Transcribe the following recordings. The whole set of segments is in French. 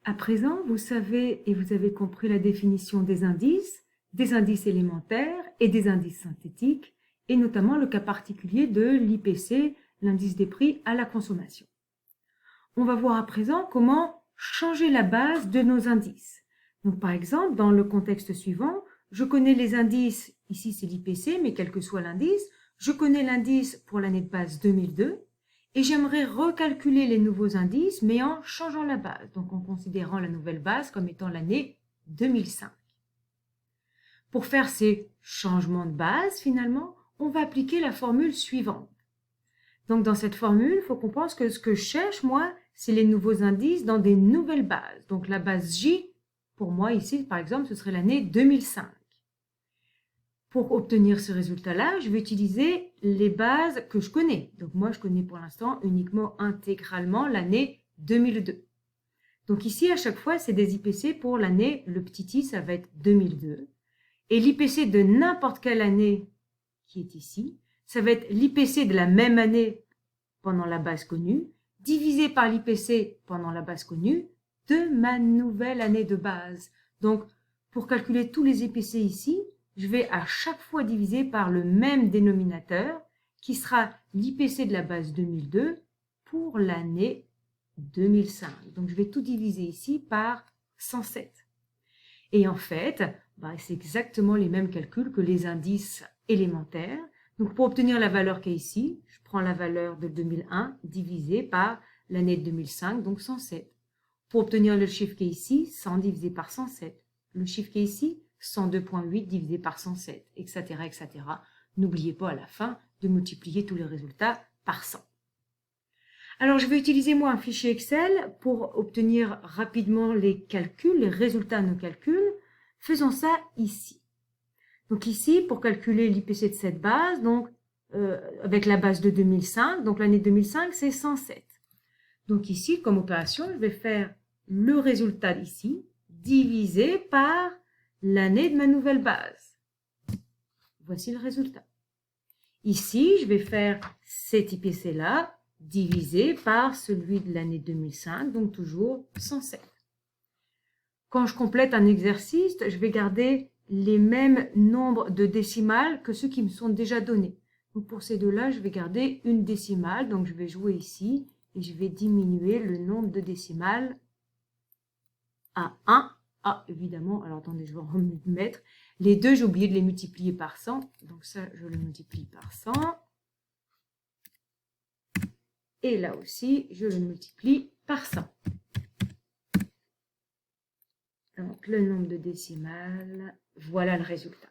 À présent, vous savez et vous avez compris la définition des indices élémentaires et des indices synthétiques, et notamment le cas particulier de l'IPC, l'indice des prix à la consommation. On va voir à présent comment changer la base de nos indices. Donc, par exemple, dans le contexte suivant, je connais les indices, ici c'est l'IPC, mais quel que soit l'indice, je connais l'indice pour l'année de base 2002, et j'aimerais recalculer les nouveaux indices, mais en changeant la base, donc en considérant la nouvelle base comme étant l'année 2005. Pour faire ces changements de base, finalement, on va appliquer la formule suivante. Donc, dans cette formule, il faut qu'on pense que ce que je cherche, moi, c'est les nouveaux indices dans des nouvelles bases. Donc, la base J, pour moi, ici, par exemple, ce serait l'année 2005. Pour obtenir ce résultat-là, je vais utiliser les bases que je connais. Donc, moi, je connais pour l'instant uniquement intégralement l'année 2002. Donc, ici, à chaque fois, c'est des IPC pour l'année, le petit i, ça va être 2002. Et l'IPC de n'importe quelle année qui est ici, ça va être l'IPC de la même année pendant la base connue, divisé par l'IPC pendant la base connue de ma nouvelle année de base. Donc, pour calculer tous les IPC ici, je vais à chaque fois diviser par le même dénominateur, qui sera l'IPC de la base 2002 pour l'année 2005. Donc, je vais tout diviser ici par 107. Et en fait, c'est exactement les mêmes calculs que les indices élémentaires. Donc, pour obtenir la valeur qui est ici, je prends la valeur de 2001 divisé par l'année de 2005, donc 107. Pour obtenir le chiffre qui est ici, 100 divisé par 107. Le chiffre qui est ici, 102.8 divisé par 107, etc., etc. N'oubliez pas à la fin de multiplier tous les résultats par 100. Alors, je vais utiliser moi un fichier Excel pour obtenir rapidement les calculs, les résultats de nos calculs. Faisons ça ici. Donc ici, pour calculer l'IPC de cette base, donc avec la base de 2005, donc l'année 2005, c'est 107. Donc ici, comme opération, je vais faire le résultat ici, divisé par l'année de ma nouvelle base. Voici le résultat. Ici, je vais faire cet IPC-là, divisé par celui de l'année 2005, donc toujours 107. Quand je complète un exercice, je vais garder les mêmes nombres de décimales que ceux qui me sont déjà donnés. Donc pour ces deux-là, je vais garder une décimale, donc je vais jouer ici et je vais diminuer le nombre de décimales à 1. Ah, évidemment, alors attendez, je vais en remettre. Les deux, j'ai oublié de les multiplier par 100, donc ça, je le multiplie par 100. Et là aussi, je le multiplie par 100. Donc, le nombre de décimales, voilà le résultat.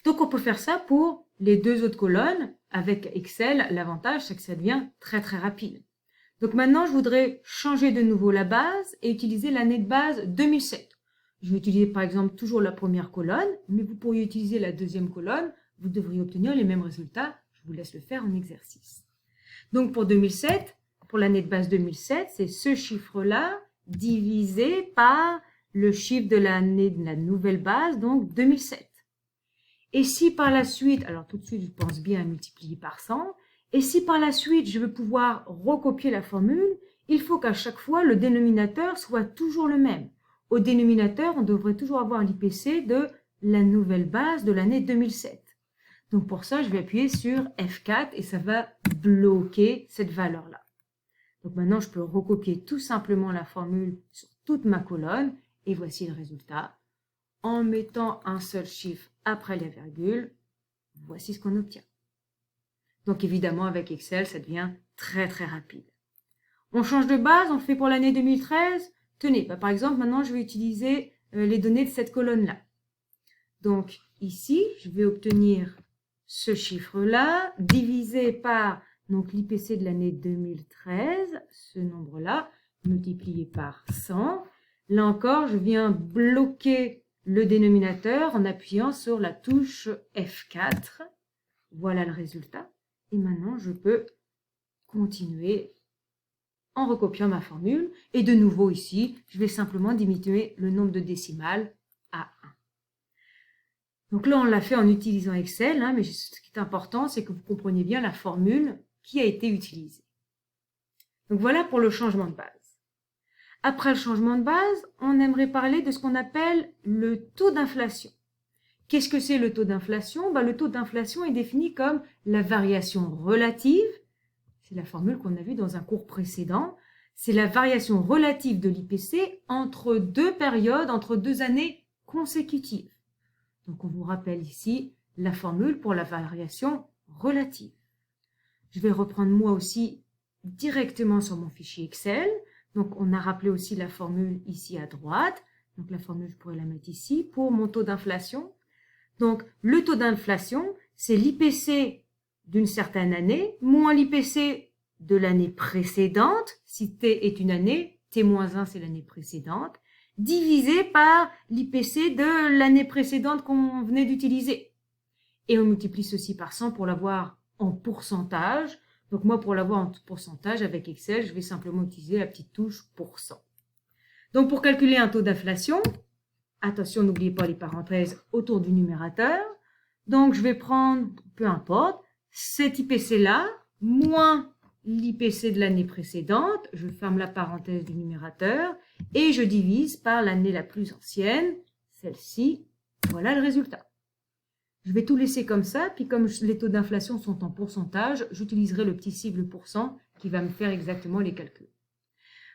Donc, on peut faire ça pour les deux autres colonnes. Avec Excel, l'avantage, c'est que ça devient très, très rapide. Donc, maintenant, je voudrais changer de nouveau la base et utiliser l'année de base 2007. Je vais utiliser, par exemple, toujours la première colonne, mais vous pourriez utiliser la deuxième colonne. Vous devriez obtenir les mêmes résultats. Je vous laisse le faire en exercice. Donc, pour 2007, pour l'année de base 2007, c'est ce chiffre-là divisé par le chiffre de l'année de la nouvelle base, donc 2007. Et si par la suite, alors tout de suite, je pense bien à multiplier par 100, et si par la suite, je veux pouvoir recopier la formule, il faut qu'à chaque fois, le dénominateur soit toujours le même. Au dénominateur, on devrait toujours avoir l'IPC de la nouvelle base de l'année 2007. Donc pour ça, je vais appuyer sur F4 et ça va bloquer cette valeur-là. Donc maintenant, je peux recopier tout simplement la formule sur toute ma colonne et voici le résultat. En mettant un seul chiffre après la virgule, voici ce qu'on obtient. Donc évidemment, avec Excel, ça devient très très rapide. On change de base, on fait pour l'année 2013. Tenez, par exemple, maintenant, je vais utiliser les données de cette colonne-là. Donc ici, je vais obtenir ce chiffre-là, divisé par l'IPC de l'année 2013, ce nombre-là, multiplié par 100. Là encore, je viens bloquer le dénominateur en appuyant sur la touche F4. Voilà le résultat. Et maintenant, je peux continuer en recopiant ma formule. Et de nouveau ici, je vais simplement diminuer le nombre de décimales à 1. Donc là, on l'a fait en utilisant Excel, mais ce qui est important, c'est que vous compreniez bien la formule qui a été utilisée. Donc voilà pour le changement de base. Après le changement de base, on aimerait parler de ce qu'on appelle le taux d'inflation. Qu'est-ce que c'est le taux d'inflation? Le taux d'inflation est défini comme la variation relative, c'est la formule qu'on a vue dans un cours précédent, c'est la variation relative de l'IPC entre deux périodes, entre 2 années consécutives. Donc on vous rappelle ici la formule pour la variation relative. Je vais reprendre moi aussi directement sur mon fichier Excel. Donc on a rappelé aussi la formule ici à droite. Donc la formule, je pourrais la mettre ici pour mon taux d'inflation. Donc le taux d'inflation, c'est l'IPC d'une certaine année moins l'IPC de l'année précédente. Si T est une année, T-1 c'est l'année précédente, divisé par l'IPC de l'année précédente qu'on venait d'utiliser. Et on multiplie ceci par 100 pour l'avoir en pourcentage. Donc moi, pour l'avoir en pourcentage avec Excel, je vais simplement utiliser la petite touche %. Donc pour calculer un taux d'inflation, attention, n'oubliez pas les parenthèses autour du numérateur. Donc je vais prendre, peu importe, cet IPC-là, moins l'IPC de l'année précédente, je ferme la parenthèse du numérateur, et je divise par l'année la plus ancienne, celle-ci, voilà le résultat. Je vais tout laisser comme ça, puis comme les taux d'inflation sont en pourcentage, j'utiliserai le petit sigle % qui va me faire exactement les calculs.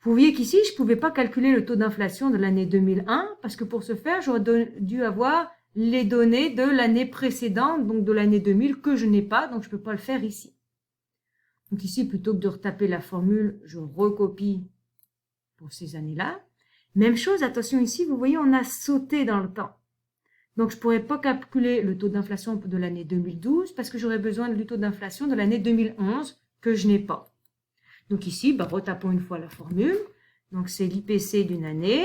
Vous voyez qu'ici, je ne pouvais pas calculer le taux d'inflation de l'année 2001, parce que pour ce faire, j'aurais dû avoir les données de l'année précédente, donc de l'année 2000, que je n'ai pas, donc je ne peux pas le faire ici. Donc ici, plutôt que de retaper la formule, je recopie pour ces années-là. Même chose, attention ici, vous voyez, on a sauté dans le temps. Donc, je ne pourrais pas calculer le taux d'inflation de l'année 2012 parce que j'aurais besoin du taux d'inflation de l'année 2011 que je n'ai pas. Donc ici, retapons une fois la formule. Donc, c'est l'IPC d'une année,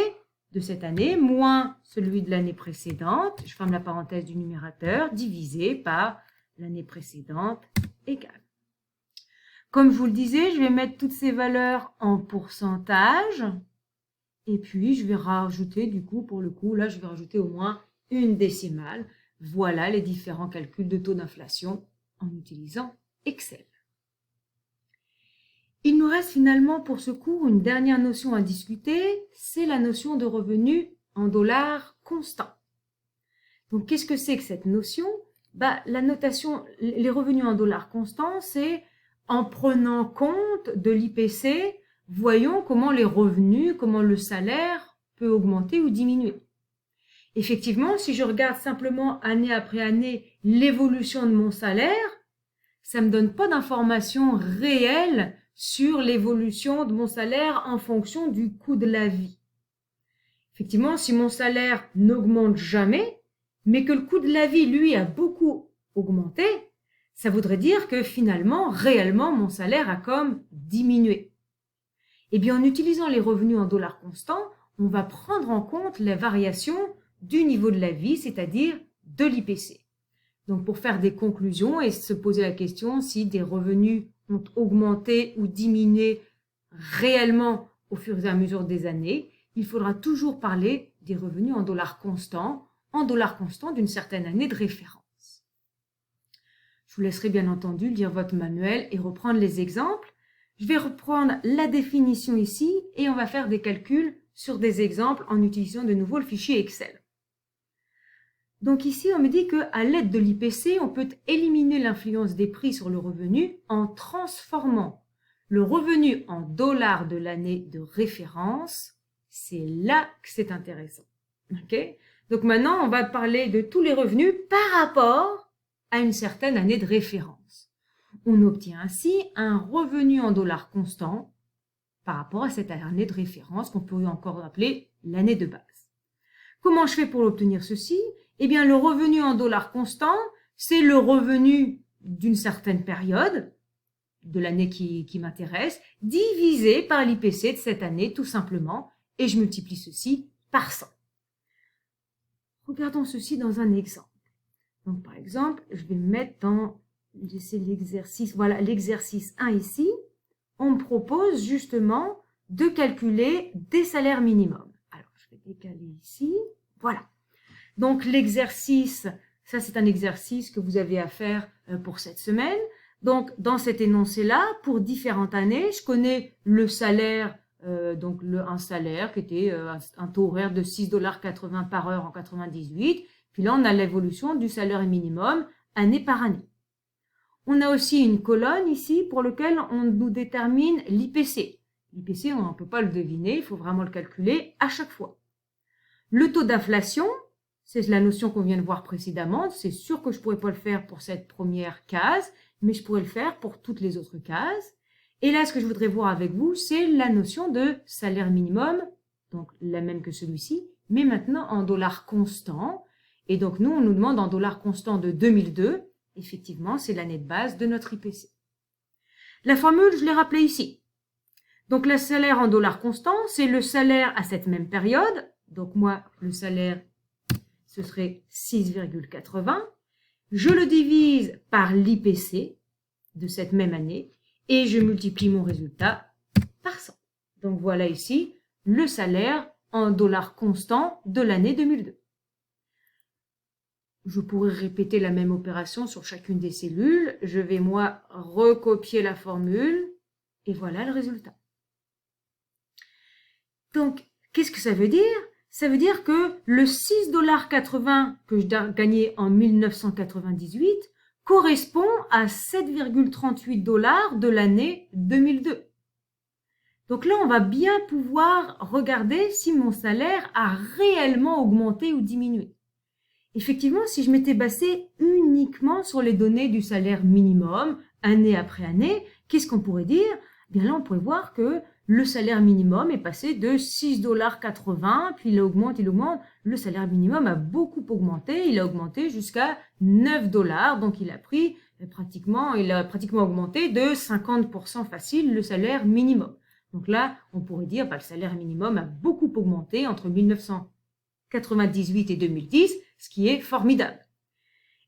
de cette année, moins celui de l'année précédente. Je ferme la parenthèse du numérateur, divisé par l'année précédente, égale. Comme je vous le disais, je vais mettre toutes ces valeurs en pourcentage. Et puis, je vais rajouter, du coup, pour le coup, là, je vais rajouter au moins une décimale. Voilà les différents calculs de taux d'inflation en utilisant Excel. Il nous reste finalement pour ce cours une dernière notion à discuter, c'est la notion de revenu en dollars constants. Donc, qu'est-ce que c'est que cette notion? La notation, les revenus en dollars constants, c'est en prenant compte de l'IPC, voyons comment les revenus, comment le salaire peut augmenter ou diminuer. Effectivement, si je regarde simplement année après année l'évolution de mon salaire, ça ne me donne pas d'informations réelles sur l'évolution de mon salaire en fonction du coût de la vie. Effectivement, si mon salaire n'augmente jamais, mais que le coût de la vie, lui, a beaucoup augmenté, ça voudrait dire que finalement, réellement, mon salaire a comme diminué. Eh bien, en utilisant les revenus en dollars constants, on va prendre en compte les variations du niveau de la vie, c'est-à-dire de l'IPC. Donc, pour faire des conclusions et se poser la question si des revenus ont augmenté ou diminué réellement au fur et à mesure des années, il faudra toujours parler des revenus en dollars constants d'une certaine année de référence. Je vous laisserai bien entendu lire votre manuel et reprendre les exemples. Je vais reprendre la définition ici et on va faire des calculs sur des exemples en utilisant de nouveau le fichier Excel. Donc ici, on me dit qu'à l'aide de l'IPC, on peut éliminer l'influence des prix sur le revenu en transformant le revenu en dollars de l'année de référence. C'est là que c'est intéressant. Okay? Donc maintenant, on va parler de tous les revenus par rapport à une certaine année de référence. On obtient ainsi un revenu en dollars constants par rapport à cette année de référence qu'on peut encore appeler l'année de base. Comment je fais pour obtenir ceci? Eh bien, le revenu en dollars constants, c'est le revenu d'une certaine période, de l'année qui m'intéresse, divisé par l'IPC de cette année, tout simplement, et je multiplie ceci par 100. Regardons ceci dans un exemple. Donc, par exemple, je vais mettre dans l'exercice, voilà, l'exercice 1 ici. On me propose justement de calculer des salaires minimums. Alors, je vais décaler ici. Voilà. Donc, l'exercice, ça c'est un exercice que vous avez à faire pour cette semaine. Donc, dans cet énoncé-là, pour différentes années, je connais le salaire donc un salaire qui était un taux horaire de 6,80 $ par heure en 98. Puis là, on a l'évolution du salaire minimum année par année. On a aussi une colonne ici pour laquelle on nous détermine l'IPC. L'IPC, on ne peut pas le deviner, il faut vraiment le calculer à chaque fois. Le taux d'inflation, c'est la notion qu'on vient de voir précédemment. C'est sûr que je ne pourrais pas le faire pour cette première case, mais je pourrais le faire pour toutes les autres cases. Et là, ce que je voudrais voir avec vous, c'est la notion de salaire minimum, donc la même que celui-ci, mais maintenant en dollars constants. Et donc, nous, on nous demande en dollars constants de 2002. Effectivement, c'est l'année de base de notre IPC. La formule, je l'ai rappelée ici. Donc, le salaire en dollars constants, c'est le salaire à cette même période. Donc, moi, le salaire, ce serait 6,80. Je le divise par l'IPC de cette même année et je multiplie mon résultat par 100. Donc, voilà ici le salaire en dollars constants de l'année 2002. Je pourrais répéter la même opération sur chacune des cellules. Je vais, moi, recopier la formule et voilà le résultat. Donc, qu'est-ce que ça veut dire? Ça veut dire que le 6,80 $ que je gagnais en 1998 correspond à 7,38 $ de l'année 2002. Donc là, on va bien pouvoir regarder si mon salaire a réellement augmenté ou diminué. Effectivement, si je m'étais basé uniquement sur les données du salaire minimum, année après année, qu'est-ce qu'on pourrait dire? Bien là, on pourrait voir que le salaire minimum est passé de 6,80 $, puis il augmente. Le salaire minimum a beaucoup augmenté, il a augmenté jusqu'à 9 $, donc il a pratiquement augmenté de 50% facile le salaire minimum. Donc là, on pourrait dire, le salaire minimum a beaucoup augmenté entre 1998 et 2010, ce qui est formidable.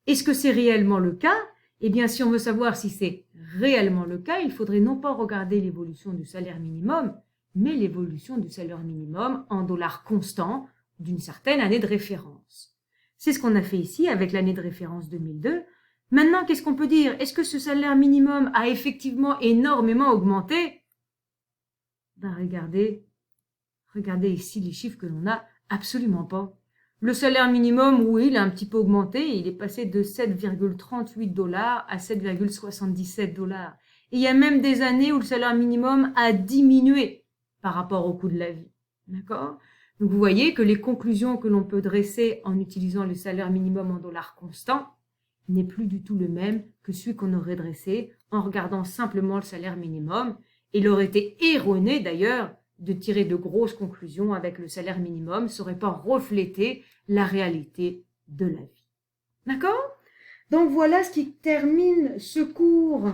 Est-ce que c'est réellement le cas? Eh bien, si on veut savoir si c'est réellement le cas, il faudrait non pas regarder l'évolution du salaire minimum, mais l'évolution du salaire minimum en dollars constants d'une certaine année de référence. C'est ce qu'on a fait ici avec l'année de référence 2002. Maintenant, qu'est-ce qu'on peut dire? Est-ce que ce salaire minimum a effectivement énormément augmenté? Regardez ici les chiffres que l'on a, absolument pas. Le salaire minimum, oui, il a un petit peu augmenté. Il est passé de 7,38 $ à 7,77 $. Et il y a même des années où le salaire minimum a diminué par rapport au coût de la vie. D'accord? Donc, vous voyez que les conclusions que l'on peut dresser en utilisant le salaire minimum en dollars constants n'est plus du tout le même que celui qu'on aurait dressé en regardant simplement le salaire minimum. Il aurait été erroné, d'ailleurs, de tirer de grosses conclusions avec le salaire minimum, ça n'aurait pas reflété la réalité de la vie. D'accord? Donc voilà ce qui termine ce cours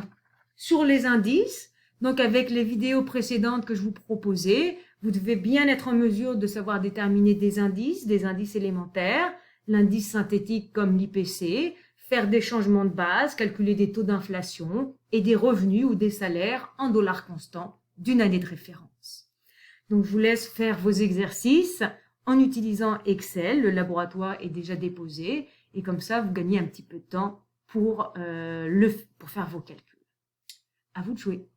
sur les indices. Donc avec les vidéos précédentes que je vous proposais, vous devez bien être en mesure de savoir déterminer des indices élémentaires, l'indice synthétique comme l'IPC, faire des changements de base, calculer des taux d'inflation et des revenus ou des salaires en dollars constants d'une année de référence. Donc, je vous laisse faire vos exercices en utilisant Excel. Le laboratoire est déjà déposé et comme ça, vous gagnez un petit peu de temps pour faire vos calculs. À vous de jouer.